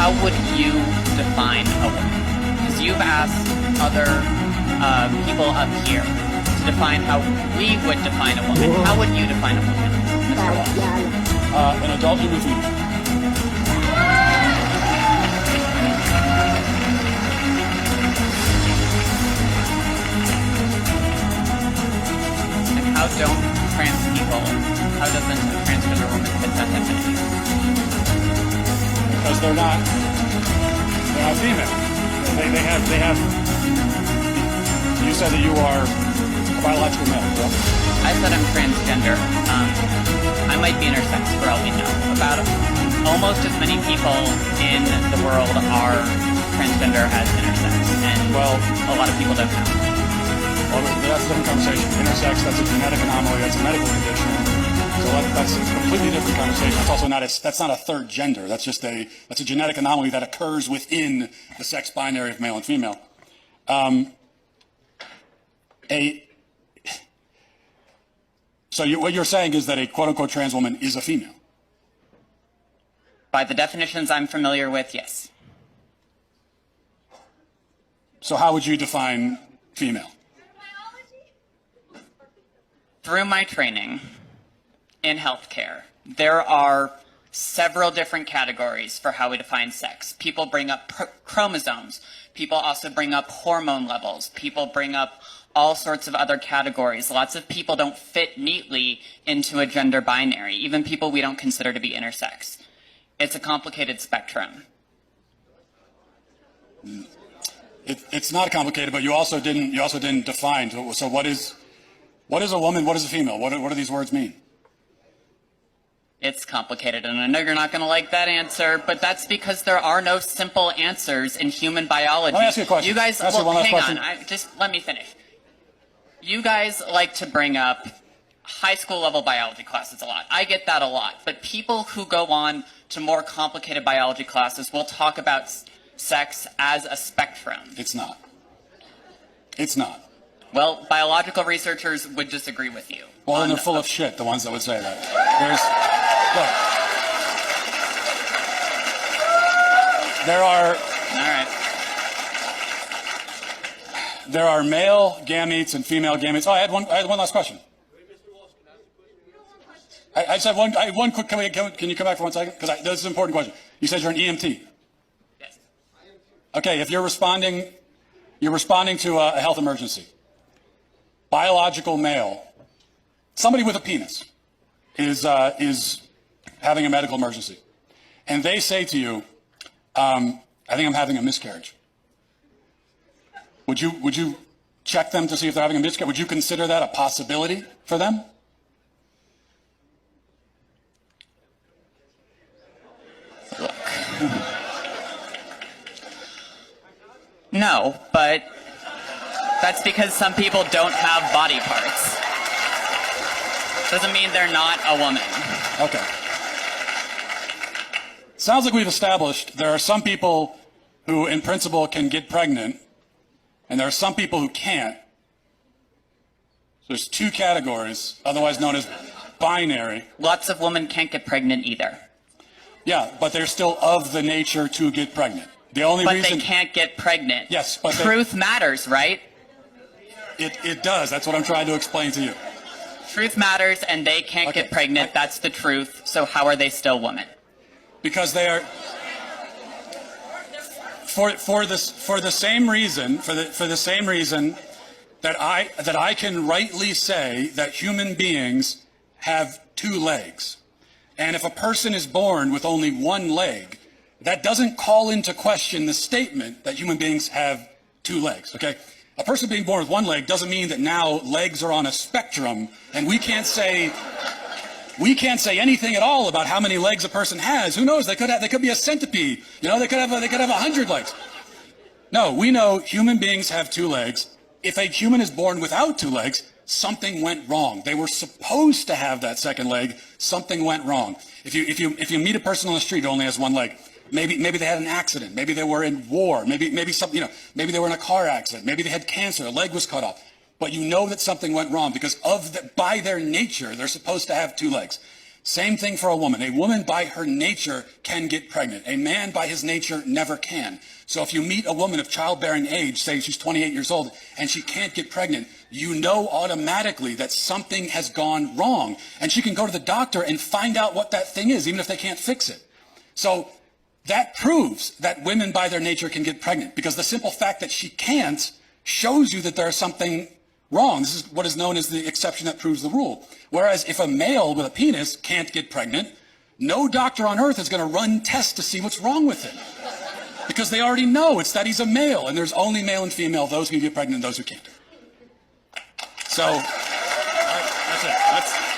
how would you define a woman? Because you've asked other people up here to define how we would define a woman. How would you define a woman, Mr. Wall? An adult human female. And how don't trans people, how doesn't a transgender woman fit that definition? Because they're not female. They have. You said that you are a biological male, correct? I said I'm transgender. I might be intersex for all we know. About almost as many people in the world are transgender as intersex, and Well, a lot of people don't know. Well, that's a different conversation. Intersex, that's a genetic anomaly. That's a medical condition. So that's a completely different conversation. That's also not that's not a third gender. That's just that's a genetic anomaly that occurs within the sex binary of male and female. So what you're saying is that a quote-unquote trans woman is a female? By the definitions I'm familiar with, yes. So how would you define female? Through my training in healthcare, there are several different categories for how we define sex. People bring up chromosomes. People also bring up hormone levels. People bring up all sorts of other categories. Lots of people don't fit neatly into a gender binary, even people we don't consider to be intersex. It's a complicated spectrum. It's not complicated, but you also didn't define. So what is a woman? What is a female? What do these words mean? It's complicated, and I know you're not going to like that answer, but that's because there are no simple answers in human biology. Let me ask you a question. You guys, well, hang on. Just let me finish. You guys like to bring up high school level biology classes a lot. I get that a lot. But people who go on to more complicated biology classes will talk about sex as a spectrum. It's not. It's not. Well, biological researchers would disagree with you. Well, then they're full of shit, the ones that would say that. There are... All right. There are male gametes and female gametes. Oh, I had one last question. I just have one quick. Can you come back for 1 second? Because this is an important question. You said you're an EMT. Yes. Okay, if you're responding to a health emergency. Biological male, somebody with a penis, is having a medical emergency, and they say to you, "I think I'm having a miscarriage." Would you check them to see if they're having a miscarriage? Would you consider that a possibility for them? Look. No, but that's because some people don't have body parts. Doesn't mean they're not a woman. Okay. Sounds like we've established there are some people who, in principle, can get pregnant, and there are some people who can't. So there's two categories, otherwise known as binary. Lots of women can't get pregnant either. Yeah, but they're still of the nature to get pregnant. The only reason they can't get pregnant. Yes, but truth matters, right? It does. That's what I'm trying to explain to you. Truth matters, and they can't get pregnant. That's the truth. So how are they still women? Because they are for the same reason that I can rightly say that human beings have two legs. And if a person is born with only one leg, that doesn't call into question the statement that human beings have two legs, okay? A person being born with one leg doesn't mean that now legs are on a spectrum and we can't say anything at all about how many legs a person has. Who knows? They could be a centipede. You know, they could have 100 legs. No, we know human beings have two legs. If a human is born without two legs, something went wrong. They were supposed to have that second leg. Something went wrong. If you meet a person on the street who only has one leg, maybe they had an accident. Maybe they were in war. Maybe they were in a car accident. Maybe they had cancer. A leg was cut off. But you know that something went wrong because by their nature, they're supposed to have two legs. Same thing for a woman. A woman by her nature can get pregnant. A man by his nature never can. So if you meet a woman of childbearing age, say she's 28 years old, and she can't get pregnant, you know automatically that something has gone wrong. And she can go to the doctor and find out what that thing is, even if they can't fix it. So that proves that women by their nature can get pregnant, because the simple fact that she can't shows you that there's something wrong. This is what is known as the exception that proves the rule. Whereas if a male with a penis can't get pregnant, no doctor on earth is going to run tests to see what's wrong with it. Because they already know it's that he's a male, and there's only male and female, those who can get pregnant and those who can't. So, that's it.